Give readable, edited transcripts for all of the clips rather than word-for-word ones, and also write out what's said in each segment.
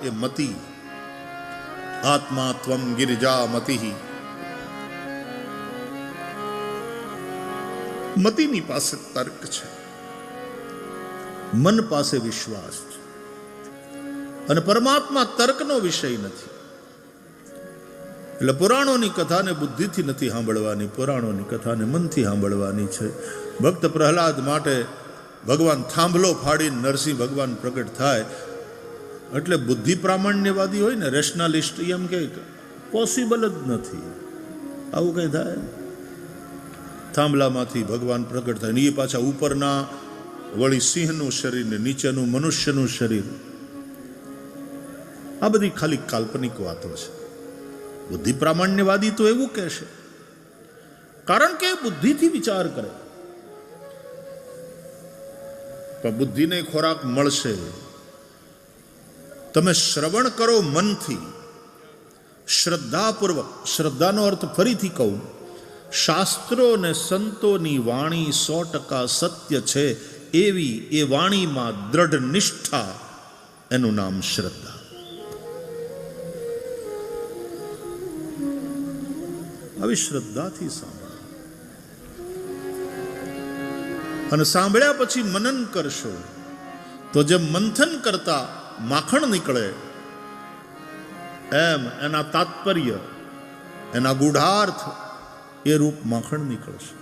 એ મતિ આત્મા ત્વમ ગિરિજા મતિ. મતિની પાસે તર્ક છે, મન પાસે વિશ્વાસ છે, અને પરમાત્મા તર્કનો વિષય નથી. એટલે પુરાણોની કથાને બુદ્ધિથી નથી સાંભળવાની, પુરાણોની કથાને મનથી સાંભળવાની છે. ભક્ત પ્રહલાદ માટે ભગવાન થાંભલો ફાડીને નરસિંહ ભગવાન પ્રગટ થાય એટલે બુદ્ધિ પ્રામાણ્યવાદી હોય ને, રેશનાલિસ્ટ, એમ કે પોસિબલ જ નથી, આવું કઈ થાય? થાંભલામાંથી ભગવાન પ્રગટ થાય ને એ પાછા ઉપરના વળી સિંહનું શરીર ને નીચેનું મનુષ્યનું શરીર. આ બધી ખાલી કાલ્પનિક વાતો છે. બુદ્ધિ પ્રામાણ્યવાદી તો એવું કહેશે, કારણ કે બુદ્ધિથી વિચાર કરે. પણ બુદ્ધિને ખોરાક મળશે. તમે શ્રવણ કરો મનથી, શ્રદ્ધાપૂર્વક. શ્રદ્ધાનો અર્થ ફરીથી કહું, શાસ્ત્રો ને સંતોની વાણી 100% સત્ય છે એવી એ વાણીમાં દ્રઢ નિષ્ઠા, એનું નામ શ્રદ્ધા. આવી શ્રદ્ધાથી સાંભળો, અને સાંભળ્યા પછી મનન કરશો તો જેમ મંથન કરતા માખણ નીકળે એમ એના તાત્પર્ય, એના ગૂઢાર્થ, એ રૂપ માખણ નીકળશે.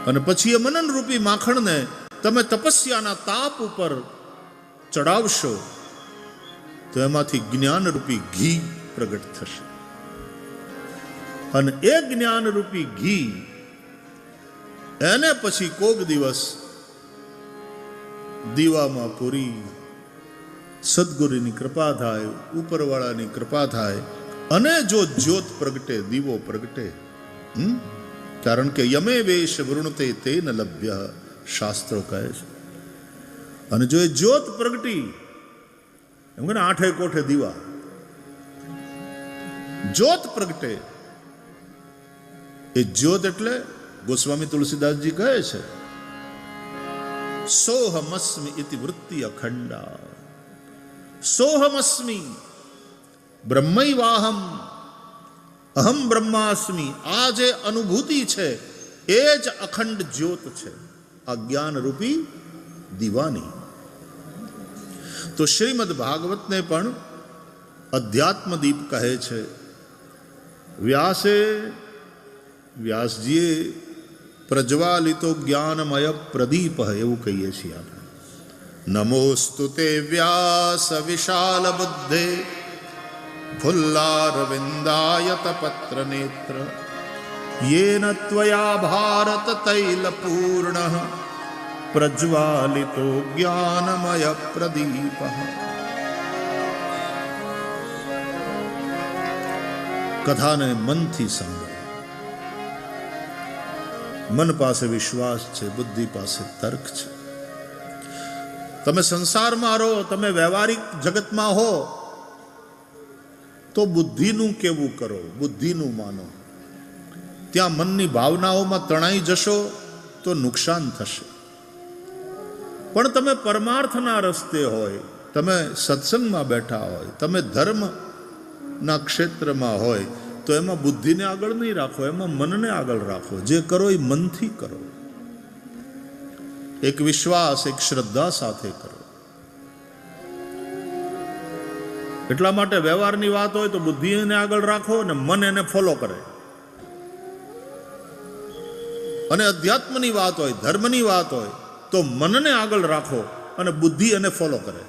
અને પછી એ મનન રૂપી માખણને તમે તપસ્યાના તાપ ઉપર ચડાવશો તો એમાંથી જ્ઞાન રૂપી ઘી પ્રગટ થશે. અને એ જ્ઞાન રૂપી ઘી એને પછી કોક દિવસ દીવામાં પૂરી, સદગુરુની કૃપા થાય, ઉપરવાળાની કૃપા થાય, અને જો જ્યોત પ્રગટે, દીવો પ્રગટે. કારણ કે યમે વેશ વૃણતે તેન લભ્ય, શાસ્ત્રો કહે છે. અને જો એ જ્યોત પ્રગટી, એમ કે 8 કોઠે દીવા, જ્યોત પ્રગટે. એ જ્યોત એટલે ગોસ્વામી તુલસીદાસજી કહે છે, સોહમસ્મિ ઇતિ વૃત્તિ અખંડા. સોહમસ્મિ બ્રહ્મૈવાહમ અહમ બ્રહ્માસ્મિ. આ જે અનુભૂતિ છે એ જ અખંડ જ્યોત છે, આ જ્ઞાન રૂપી દીવાની. તો શ્રીમદ ભાગવતને પણ અધ્યાત્મ દીપ કહે છે. વ્યાસજીએ પ્રજ્વાલિતો જ્ઞાનમય પ્રદીપ, એવું કહીએ છીએ આપણે. નમોસ્તુ તે વ્યાસ વિશાલ બુદ્ધે, ફુલ્લારવિંદાયત પત્ર નેત્ર, યેન ત્વયા ભારત તૈલ પૂર્ણ, પ્રજ્વાલિતો જ્ઞાનમય પ્રદીપ. કથાને મનથી સાંભળો. મન પાસે વિશ્વાસ છે, બુદ્ધિ પાસે તર્ક છે. તમે સંસારમાં રહો, તમે વ્યવહારિક જગતમાં હો તો બુદ્ધિનું કેવું કરો, બુદ્ધિનું માનો. ત્યાં મનની ભાવનાઓમાં તણાઈ જશો તો નુકસાન થશે. પણ તમે પરમાર્થના રસ્તે હોય, તમે સત્સંગમાં બેઠા હોય, તમે ધર્મના ક્ષેત્રમાં હોય, તો એમાં બુદ્ધિને આગળ નહીં રાખો, એમાં મનને આગળ રાખો. જે કરો એ મનથી કરો, એક વિશ્વાસ, એક શ્રદ્ધા સાથે કરો. એટલા માટે વ્યવહારની વાત હોય તો બુદ્ધિને આગળ રાખો અને મન એને ફોલો કરે. અને અધ્યાત્મની વાત હોય, ધર્મની વાત હોય તો મનને આગળ રાખો અને બુદ્ધિ એને ફોલો કરે.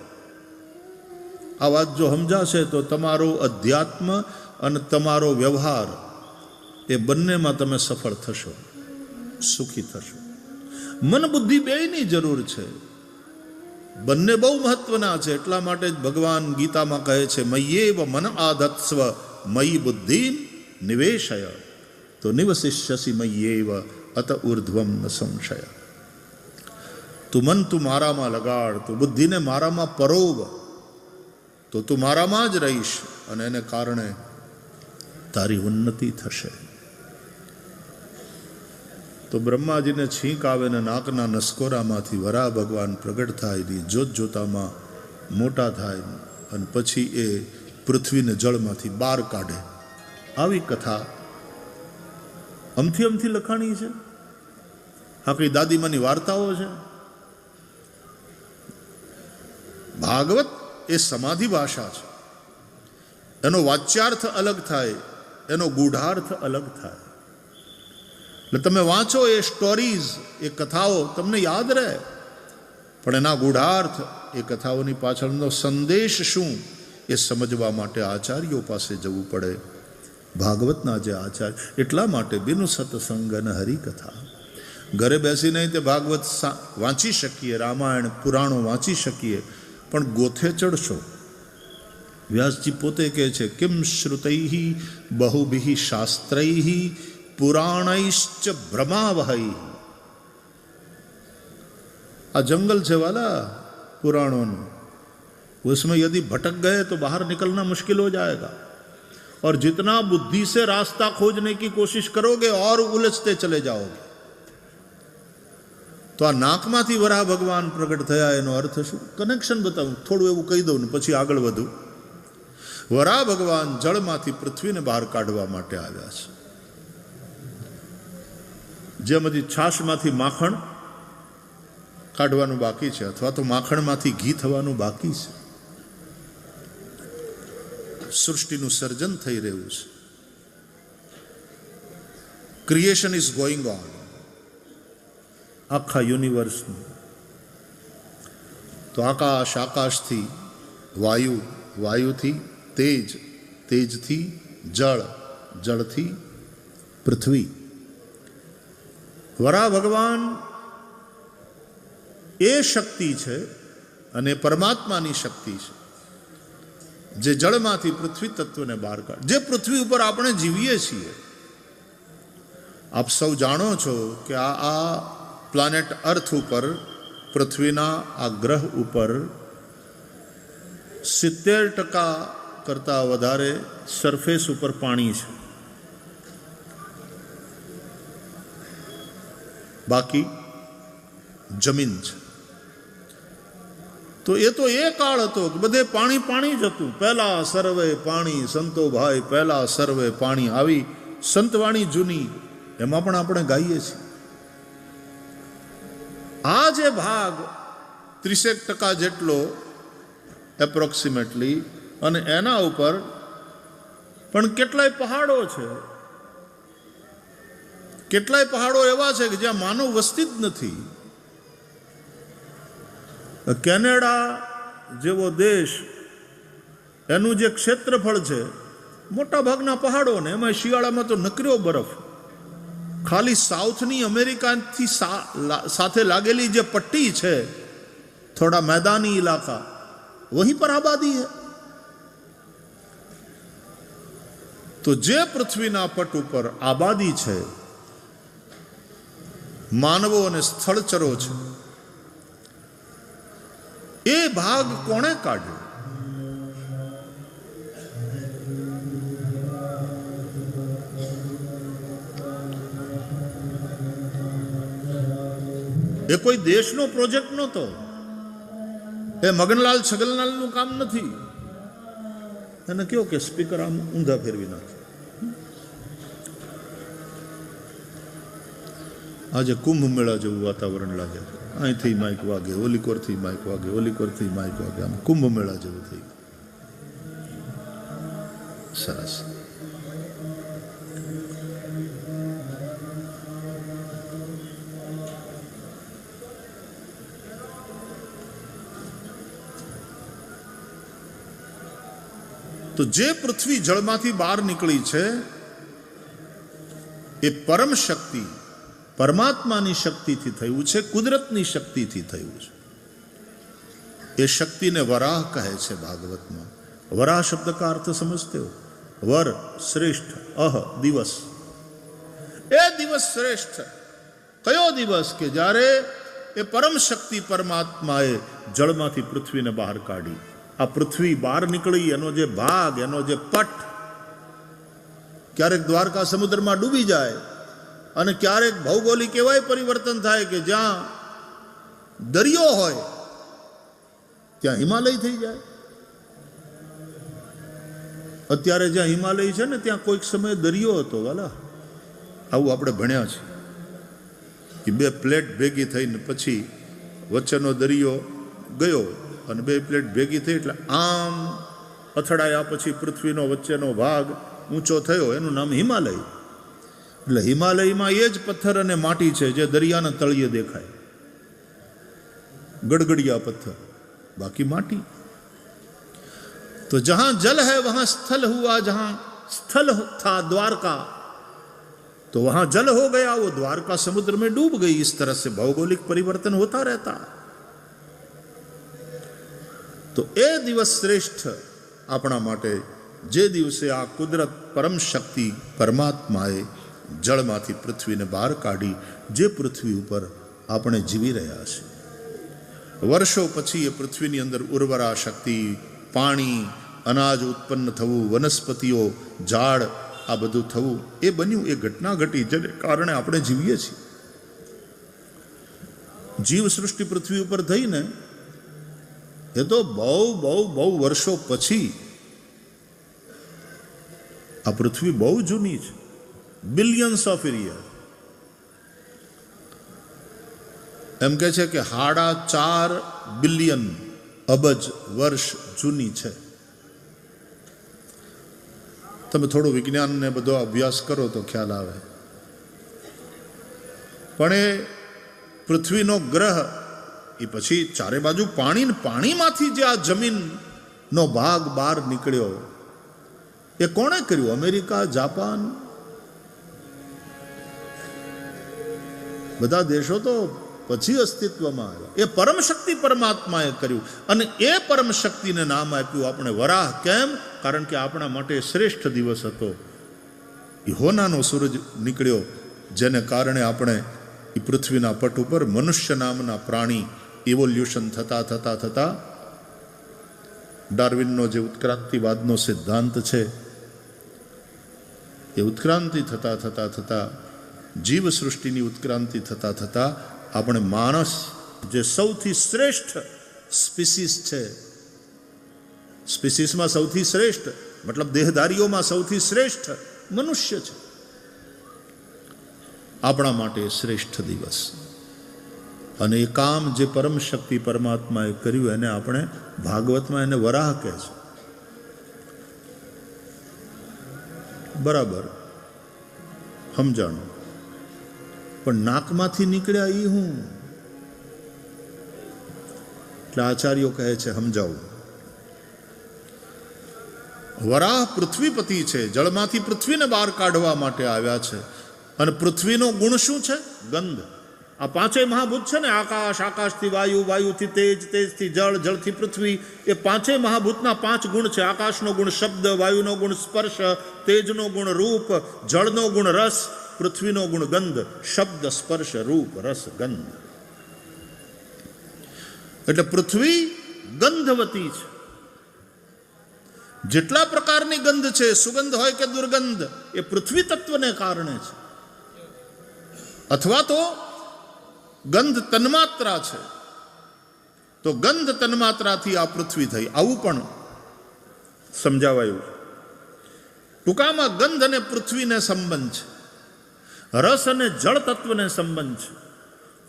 આ વાત જો સમજાશે તો તમારો અધ્યાત્મ અને તમારો વ્યવહાર, એ બંનેમાં તમે સફળ થશો, સુખી થશો. મન બુદ્ધિ બેયની જરૂર છે, બંને બહુ મહત્વના છે. એટલા માટે જ ભગવાન ગીતામાં કહે છે, મય્યેવ મન આધત્સ્વ મયી બુદ્ધિ નિવેશય, તો નિવસિષ્યસી મય્યેવ અત ઉર્ધ્વમ ન સંશય. તું મન તું મારામાં લગાડ, તું બુદ્ધિને મારામાં પરોવ, તો તું મારામાં જ રહીશ, અને એને કારણે તારી ઉન્નતિ થશે. તો બ્રહ્માજીને છીંક આવે ને નાકના નસકોરામાંથી વરાહ ભગવાન પ્રગટ થાય. જોત જોતામાં મોટા થાય અને પછી એ પૃથ્વીને જળમાંથી બહાર કાઢે. આવી કથા અમથી લખાણી છે. આ કઈ દાદીમાની વાર્તાઓ છે? ભાગવત એ સમાધિ ભાષા છે. એનો વાચ્યાર્થ અલગ થાય, એનો ગૂઢાર્થ અલગ થાય. એટલે તમે વાંચો એ સ્ટોરીઝ, એ કથાઓ તમને યાદ રહે, પણ એના ગૂઢાર્થ, એ કથાઓની પાછળનો સંદેશ શું એ સમજવા માટે આચાર્યો પાસે જવું પડે. ભાગવતના જે આચાર્ય, એટલા માટે બિનુ સત્સંગ અને હરિકથા. ઘરે બેસીને તે ભાગવત વાંચી શકીએ, રામાયણ પુરાણો વાંચી શકીએ, પણ ગોથે ચડશો. વ્યાસજી પોતે કહે છે, કિમ શ્રુતૈ બહુભિ શાસ્ત્રૈ પુરાણૈશ્ચ ભ્રમાવહૈ. આ જંગલ છે વાલા पुराणों, उसमें यदि भटक गए तो बाहर निकलना मुश्किल हो जाएगा. और जितना बुद्धि से रास्ता खोजने की कोशिश करोगे और उलझते चले जाओगे. तो आ नाकमांथी वराह भगवान प्रगट थया एनो अर्थ शुं? कनेक्शन बताऊं, थोड़ું એવું કહી દઉં ને પછી આગળ વધું. વરાહ ભગવાન જળમાંથી પૃથ્વીને બહાર કાઢવા માટે આવ્યા છે. જેમ હજી છાશમાંથી માખણ કાઢવાનું બાકી છે, અથવા તો માખણમાંથી ઘી થવાનું બાકી છે. સૃષ્ટિનું સર્જન થઈ રહ્યું છે. Creation is going on. આખા યુનિવર્સનું. તો આકાશ, આકાશથી વાયુ, વાયુથી તેજ, તેજથી જળ, જળથી પૃથ્વી. વરાહ ભગવાન એ શક્તિ છે અને પરમાત્માની શક્તિ છે જે જળમાંથી પૃથ્વી તત્વને બહાર કાઢે. જે પૃથ્વી ઉપર આપણે જીવીએ છીએ. આપ સૌ જાણો છો કે આ પ્લાનેટ અર્થ ઉપર, પૃથ્વીના આ ગ્રહ ઉપર 70% કરતાં વધારે સરફેસ ઉપર પાણી છે. બાકી જમીન છે. તો એ કાળ હતો કે બધે પાણી પાણી જ હતું. પહેલા સર્વે પાણી સંતો ભાઈ, પહેલા સર્વે પાણી. આવી સંતવાણી જૂની, એમાં પણ આપણે ગાઈએ છીએ. આ જે ભાગ 30% જેટલો એપ્રોક્સિમેટલી, અને એના ઉપર પણ કેટલાય પહાડો છે. કેટલાય પહાડો એવા છે કે જ્યાં માનવ વસ્તી જ નથી. કેનેડા જેવો દેશ, એનું જે ક્ષેત્રફળ છે, મોટા ભાગના પહાડો, ને એમાં શિયાળામાં તો નકર્યો બરફ. ખાલી સાઉથની અમેરિકાથી સાથે લાગેલી જે પટ્ટી છે, થોડા मैदानी इलाका, वहीं पर आबादी है. તો જે પૃથ્વીના પટ ઉપર આબાદી છે, માનવો અને સ્થળચરો છે, એ ભાગ કોણે કાઢ્યો? એ કોઈ દેશનો પ્રોજેક્ટ નહોતો. એ મગનલાલ છગનલાલનું કામ નથી. એને કયો કે સ્પીકર આમ ઊંધા ફેરવી નાખે. આજે કુંભ મેળા જેવું વાતાવરણ લાગે છે. અહીંથી માઇક વાગે, ઓલી કોરથી માઇક વાગે, ઓલી કોરથી માઇક વાગે. આમ કુંભ મેળા જેવું થઈ ગયું. સરસ. તો જે પૃથ્વી જળમાંથી બહાર નીકળી છે, એ પરમ શક્તિ, પરમાત્માની શક્તિથી થયું છે, કુદરતની શક્તિથી થયું છે. એ શક્તિને વરાહ કહે છે ભાગવતમાં. વરાહ શબ્દ કા અર્થ સમજતે હો? વર શ્રેષ્ઠ, અહ દિવસ. એ દિવસ શ્રેષ્ઠ. કયો દિવસ? કે જ્યારે એ પરમ શક્તિ પરમાત્માએ જળમાંથી પૃથ્વીને બહાર કાઢી. આ પૃથ્વી બહાર નીકળી, એનો જે ભાગ, એનો જે પટ, ક્યારેક દ્વારકા સમુદ્રમાં ડૂબી જાય, અને ક્યારેક ભૌગોલિક એવાય પરિવર્તન થાય કે જ્યાં દરિયો હોય ત્યાં હિમાલય થઈ જાય. અત્યારે જ્યાં હિમાલય છે ને ત્યાં કોઈક સમયે દરિયો હતો વાલા, આવું આપણે ભણ્યા છે કે 2 પ્લેટ ભેગી થઈને પછી વચ્ચેનો દરિયો ગયો અને 2 પ્લેટ ભેગી થઈ એટલે આમ અથડાયા પછી પૃથ્વીનો વચ્ચેનો ભાગ ઊંચો થયો, એનું નામ હિમાલય. એટલે હિમાલયમાં એ જ પથ્થર અને માટી છે જે દરિયાના તળિયે દેખાય, ગડગડિયા પથ્થર, બાકી માટી. तो जहां जल है वहां स्थल हुआ, जहां स्थल था द्वारका तो वहां जल हो गया, वो द्वारका समुद्र में डूब गई. इस तरह से भौगोलिक परिवर्तन होता रहता. तो ए दिवस श्रेष्ठ अपना माटे जे दिवसे आ कुदरत परम शक्ति परमात्माए जळमांथी पृथ्वीने बहार काढी, जे पृथ्वी पर આપણે જીવી રહ્યા છે. વર્ષો પછી એ પૃથ્વીની અંદર ઉર્વરા શક્તિ, પાણી, અનાજ ઉત્પન્ન થવું, વનસ્પતિઓ, ઝાડ, આ બધું થવું એ બન્યું, એ ઘટના ઘટી જેને કારણે આપણે જીવીએ છીએ. જીવ સૃષ્ટિ પૃથ્વી ઉપર થઈને એ તો બહુ બહુ બહુ વર્ષો પછી. આ પૃથ્વી બહુ જૂની છે, બિલિયન્સ ઓફ યર. એમ કહે છે કે 4.5 બિલિયન અબજ વર્ષ જૂની છે. તમે થોડું વિજ્ઞાનને બધો અભ્યાસ કરો તો ખ્યાલ આવે. પણ એ પૃથ્વીનો ગ્રહ એ પછી ચારે બાજુ પાણી, પાણીમાંથી જે આ જમીનનો ભાગ બહાર નીકળ્યો એ કોણે કર્યું? અમેરિકા, જાપાન, બધા દેશો તો પછી અસ્તિત્વમાં આવ્યા. એ પરમ શક્તિ પરમાત્માએ કર્યું અને એ પરમ શક્તિને નામ આપ્યું આપણે વરાહ. કેમ? કારણ કે આપણા માટે શ્રેષ્ઠ દિવસ હતો. એ હોનાનો સૂરજ નીકળ્યો જેને કારણે આપણે એ પૃથ્વીના પટ ઉપર મનુષ્ય નામના પ્રાણી ઇવોલ્યુશન થતા થતા થતા ડાર્વિનનો જે ઉત્ક્રાંતિવાદનો સિદ્ધાંત છે એ ઉત્ક્રાંતિ થતા થતા થતા જીવ સૃષ્ટિની ઉત્ક્રાંતિ થતા થતા આપણે માણસ જે સૌથી શ્રેષ્ઠ સ્પીસીસ છે, સ્પીસીસમાં સૌથી શ્રેષ્ઠ મતલબ દેહધારીઓમાં સૌથી શ્રેષ્ઠ મનુષ્ય છે. આપણા માટે શ્રેષ્ઠ દિવસ. અને એ કામ જે પરમ શક્તિ પરમાત્માએ કર્યું એને આપણે ભાગવતમાં એને વરાહ કહે છે. બરાબર સમજાણું. પણ નાકમાંથી નીકળ્યા એ હું? એટલે આચાર્યો કહે છે સમજાવું. વરાહ પૃથ્વીપતિ છે, જળમાંથી પૃથ્વીને બહાર કાઢવા માટે આવ્યા છે. અને પૃથ્વીનો ગુણ શું છે? ગંધ. આ 5 મહાભૂત છે ને, આકાશ, આકાશથી વાયુ, વાયુથી તેજ, તેજથી જળ, જળથી પૃથ્વી, એ 5 મહાભૂતના 5 ગુણ છે. આકાશનો ગુણ શબ્દ, વાયુનો ગુણ સ્પર્શ, તેજનો ગુણ રૂપ, જળનો ગુણ રસ, પૃથ્વીનો ગુણ ગંધ. શબ્દ, સ્પર્શ, રૂપ, રસ, ગંધ. એટલે પૃથ્વી ગંધવતી છે. જેટલા પ્રકારની ગંધ છે, સુગંધ હોય કે દુર્ગંધ, એ પૃથ્વી તત્વને કારણે છે. અથવા તો ગંધ તન્માત્રા છે, તો ગંધ તન્માત્રાથી આ પૃથ્વી થઈ, આવું પણ સમજાવાયું. ટૂંકામાં ગંધ અને પૃથ્વીને સંબંધ છે, રસ અને જળ તત્વને સંબંધ છે,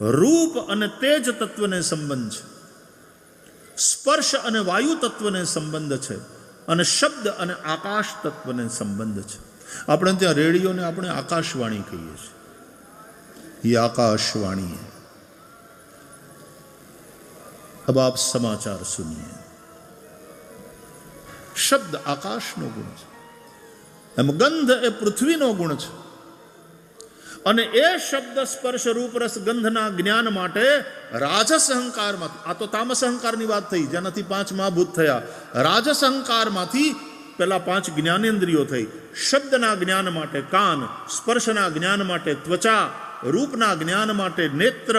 રૂપ અને તેજ તત્વને સંબંધ છે, સ્પર્શ અને વાયુ તત્વને સંબંધ છે, અને શબ્દ અને આકાશ તત્વને સંબંધ છે. આપણે ત્યાં રેડિયોને આપણે આકાશવાણી કહીએ છીએ. ये आकाशवाणी है. अब आप समाचार सुनिए. शब्द आकाशનો ગુણ છે, એમ ગંધ એ પૃથ્વીનો ગુણ છે. અને એ શબ્દ, સ્પર્શ, રૂપ, રસ, ગંધના જ્ઞાન માટે રાજસ અહંકારમાંથી, આ તો તામસ અહંકારની વાત થઈ જેનાથી 5 મહાભૂત થયા. રાજસ અહંકારમાંથી પેલા 5 જ્ઞાનેન્દ્રિયો થઈ. શબ્દના જ્ઞાન માટે કાન, સ્પર્શના જ્ઞાન માટે ત્વચા, રૂપના જ્ઞાન માટે નેત્ર,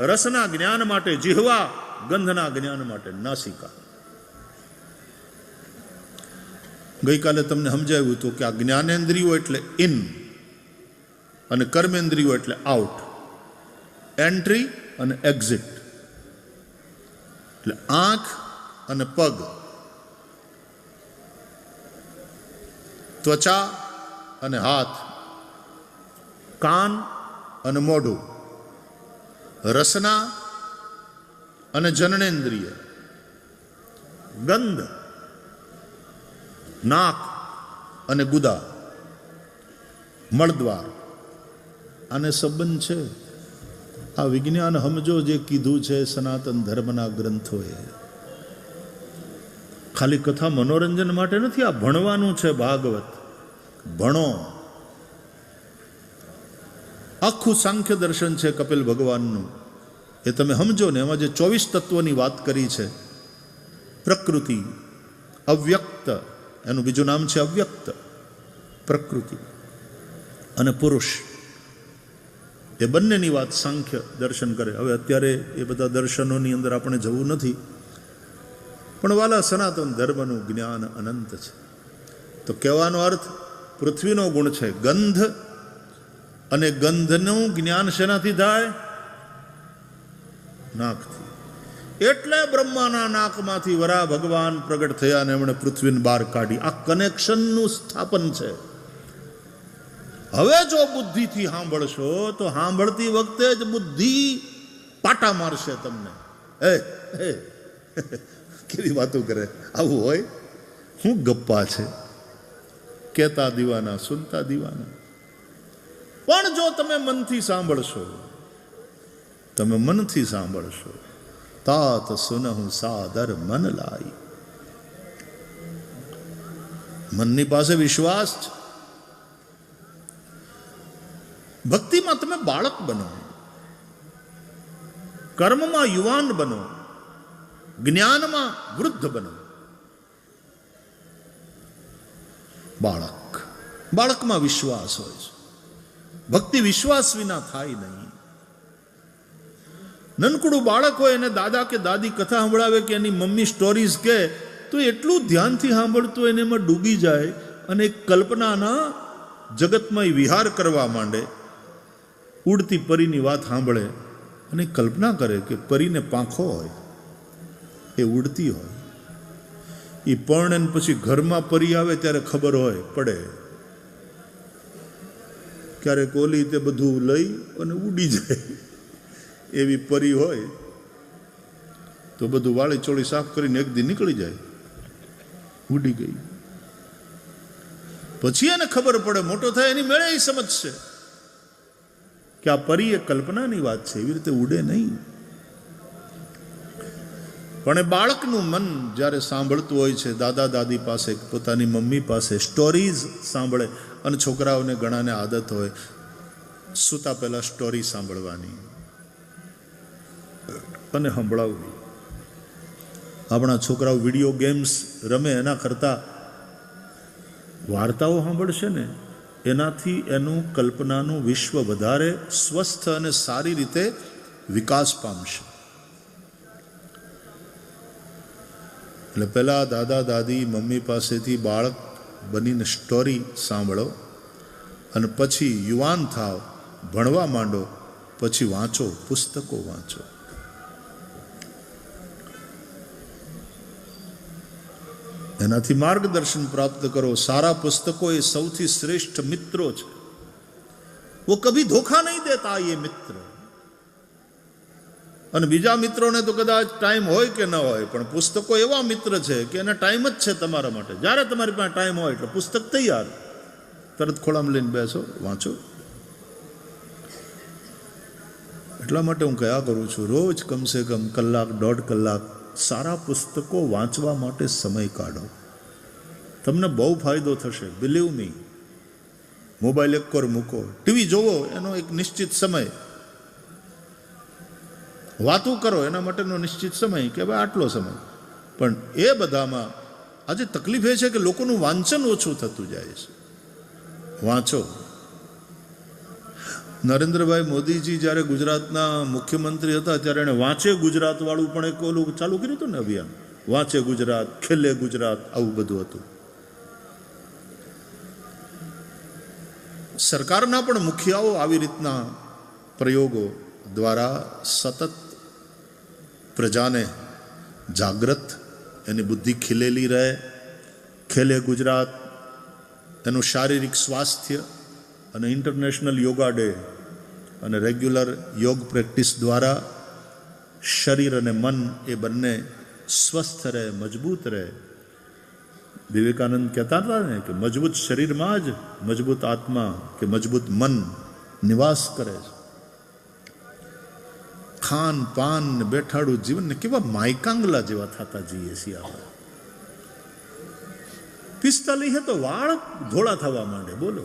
રસના જ્ઞાન માટે જીહવા, ગંધના જ્ઞાન માટે નાસિકા. ગઈકાલે તમને સમજાવ્યું હતું કે આ જ્ઞાનેન્દ્રિયો એટલે ઇન અને કર્મેન્દ્રિયો એટલે આઉટ, એન્ટ્રી અને એક્ઝિટ. એટલે આંખ અને પગ, ત્વચા અને હાથ, કાન અને મોઢું, રસના અને જનનેન્દ્રિય, ગંધ, નાક અને ગુદા, મળદ્વાર. આને સંબંધ છે. આ વિજ્ઞાન સમજો જે કીધું છે સનાતન ધર્મના ગ્રંથોએ. ખાલી કથા મનોરંજન માટે નથી, આ ભણવાનું છે. ભાગવત ભણો. આખું સાંખ્ય દર્શન છે કપિલ ભગવાનનું, એ તમે સમજો ને. એમાં જે 24 તત્વોની વાત કરી છે, પ્રકૃતિ, અવ્યક્ત, એનું બીજું નામ છે અવ્યક્ત, પ્રકૃતિ અને પુરુષ, એ બંનેની વાત સાંખ્ય દર્શન કરે. હવે અત્યારે એ બધા દર્શનોની અંદર આપણે જવું નથી, પણ વાલા સનાતન ધર્મનું જ્ઞાન અનંત છે. તો કહેવાનો અર્થ પૃથ્વીનો ગુણ છે ગંધ, અને ગંધનું જ્ઞાન શેનાથી થાય? નાકથી. એટલે બ્રહ્માના નાકમાંથી વરા ભગવાન પ્રગટ થયા અને એમણે પૃથ્વીને બહાર કાઢી. આ કનેક્શનનું સ્થાપન છે. હવે જો બુદ્ધિથી સાંભળશો તો સાંભળતી વખતે જ બુદ્ધિ પાટા મારશે તમને. એ કેવી વાતો કરે, આવું હોય? શું ગપ્પા છે, કહેતા દીવાના સુનતા દીવાના. પણ જો તમે મનથી સાંભળશો, તમે મનથી સાંભળશો, તાત સુનહુ સાદર મન લાઈ. મનની પાસે વિશ્વાસ છે. ભક્તિમાં તમે બાળક બનો, કર્મમાં યુવાન બનો, જ્ઞાનમાં વૃદ્ધ બનો. બાળકમાં વિશ્વાસ હોય છે. ભક્તિ વિશ્વાસ વિના થાય નહીં. નનકડું બાળક હોય એને દાદા કે દાદી કથા સંભળાવે કે એની મમ્મી સ્ટોરીઝ કહે તો એટલું ધ્યાનથી સાંભળતું એને એમાં ડૂબી જાય અને એક કલ્પનાના જગતમાં વિહાર કરવા માંડે. ઉડતી પરીની વાત સાંભળે અને કલ્પના કરે કે પરીને પાંખો હોય, એ ઉડતી હોય. એ પણ પછી ઘરમાં પરી આવે ત્યારે ખબર હોય પડે. ક્યારેક ઓલી તે બધું લઈ અને ઉડી જાય. એવી પરી હોય તો બધું વાળી ચોળી સાફ કરીને એક દી નીકળી જાય, ઉડી ગઈ. પછી એને ખબર પડે, મોટો થાય એની મેળે એ સમજશે કે આ પરી એ કલ્પનાની વાત છે, એવી રીતે ઉડે નહીં. પણ એ બાળકનું મન જ્યારે સાંભળતું હોય છે દાદા દાદી પાસે, પોતાની મમ્મી પાસે સ્ટોરીઝ સાંભળે. અને છોકરાઓને ઘણાને આદત હોય સૂતા પહેલા સ્ટોરી સાંભળવાની અને સંભળાવવી. આપણા છોકરાઓ વિડીયો ગેમ્સ રમે એના કરતાં વાર્તાઓ સાંભળશે ને, એનાથી એનું કલ્પનાનું વિશ્વ વધારે સ્વસ્થ અને સારી રીતે વિકાસ પામશે. એટલે પહેલાં દાદા દાદી મમ્મી પાસેથી બાળક બનીને સ્ટોરી સાંભળો અને પછી યુવાન થાવ, ભણવા માંડો, પછી વાંચો, પુસ્તકો વાંચો. એનાથી માર્ગદર્શન પ્રાપ્ત કરો. સારા પુસ્તકો એ સૌથી શ્રેષ્ઠ મિત્રો છે. वो कभी धोखा नहीं देता ये मित्र. અને બીજા મિત્રોને તો કદાચ ટાઈમ હોય કે ન હોય, પણ પુસ્તકો એવા મિત્ર છે કે એને ટાઈમ જ છે તમારા માટે. જ્યારે તમારી પાસે ટાઈમ હોય એટલે પુસ્તક તૈયાર, તરત ખોળામાં લઈને બેસો, વાંચો. એટલા માટે હું કયા કરું છું, રોજ કમસે કમ કલાક 1.5 કલાક સારા પુસ્તકો વાંચવા માટે સમય કાઢો. તમને બહુ ફાયદો થશે, બિલીવ મી. મોબાઈલ એક કોર મૂકો, ટીવી જોવો એનો એક નિશ્ચિત સમય, વાતો કરો એના માટેનો નિશ્ચિત સમય કે ભાઈ આટલો સમય. પણ એ બધામાં આજે તકલીફ એ છે કે લોકોનું વાંચન ઓછું થતું જાય છે. વાંચો. નરેન્દ્રભાઈ મોદીજી જ્યારે ગુજરાતના મુખ્યમંત્રી હતા ત્યારે એણે વાંચે ગુજરાત વાળું પણ એક ઓલું ચાલુ કર્યું હતું ને અભિયાન. વાંચે ગુજરાત, ખેલે ગુજરાત, આવું બધું હતું. સરકારના પણ મુખિયાઓ આવી રીતના પ્રયોગો દ્વારા સતત પ્રજાને જાગૃત એની બુદ્ધિ ખીલેલી રહે. ખેલે ગુજરાત એનું શારીરિક સ્વાસ્થ્ય અને ઇન્ટરનેશનલ યોગા ડે અને રેગ્યુલર યોગ પ્રેક્ટિસ દ્વારા શરીર અને મન એ બંને સ્વસ્થ રહે, મજબૂત રહે. વિવેકાનંદ કહેતા હતા ને કે મજબૂત શરીરમાં જ મજબૂત આત્મા કે મજબૂત મન નિવાસ કરે છે. ખાન પાન ને બેઠાડું જીવન ને કેવા માયકાંગલા જેવા થતા જઈએ છીએ આપણે. 45 તો વાળ ધોળા થવા માંડે, બોલો.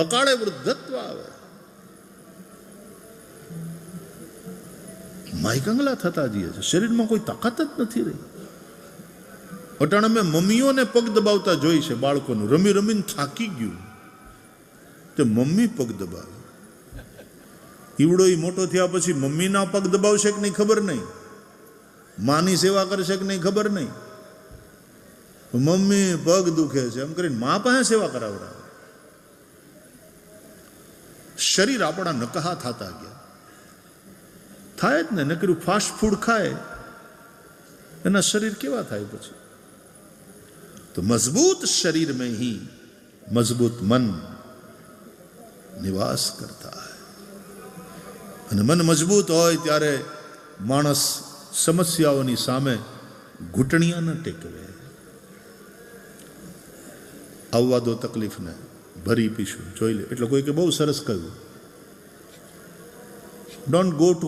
અકાળે વૃદ્ધત્વ આવે, માયકાંગલા થતા જઈએ છે. શરીરમાં કોઈ તાકાત જ નથી રહી. અટાણે મેં મમ્મીઓને પગ દબાવતા જોઈ છે બાળકોનું. રમી રમીને થાકી ગયું તે મમ્મી પગ દબાવે. ઈવડો ઈ મોટો થયા પછી મમ્મીના પગ દબાવશે કે નહીં ખબર નહીં, માની સેવા કરશે કે નહીં ખબર નહીં. મમ્મી પગ દુખે છે એમ કરીને મા પાસે સેવા કરાવડાવે. શરીર આપણા નકહા થતા ગયા. થાય જ ને, નકરું ફાસ્ટ ફૂડ ખાય એના શરીર કેવા થાય પછી. તો મજબૂત શરીર में ही મજબૂત મન નિવાસ કરતા है. અને મન મજબૂત હોય ત્યારે માણસ સમસ્યાઓની સામે ઘૂંટણિયા ન ટેકવે. આવવા દો તકલીફને, ભરી પીશું, જોઈ લે. એટલે કોઈ કે બહુ સરસ કહ્યું, ડોન્ટ ગો ટુ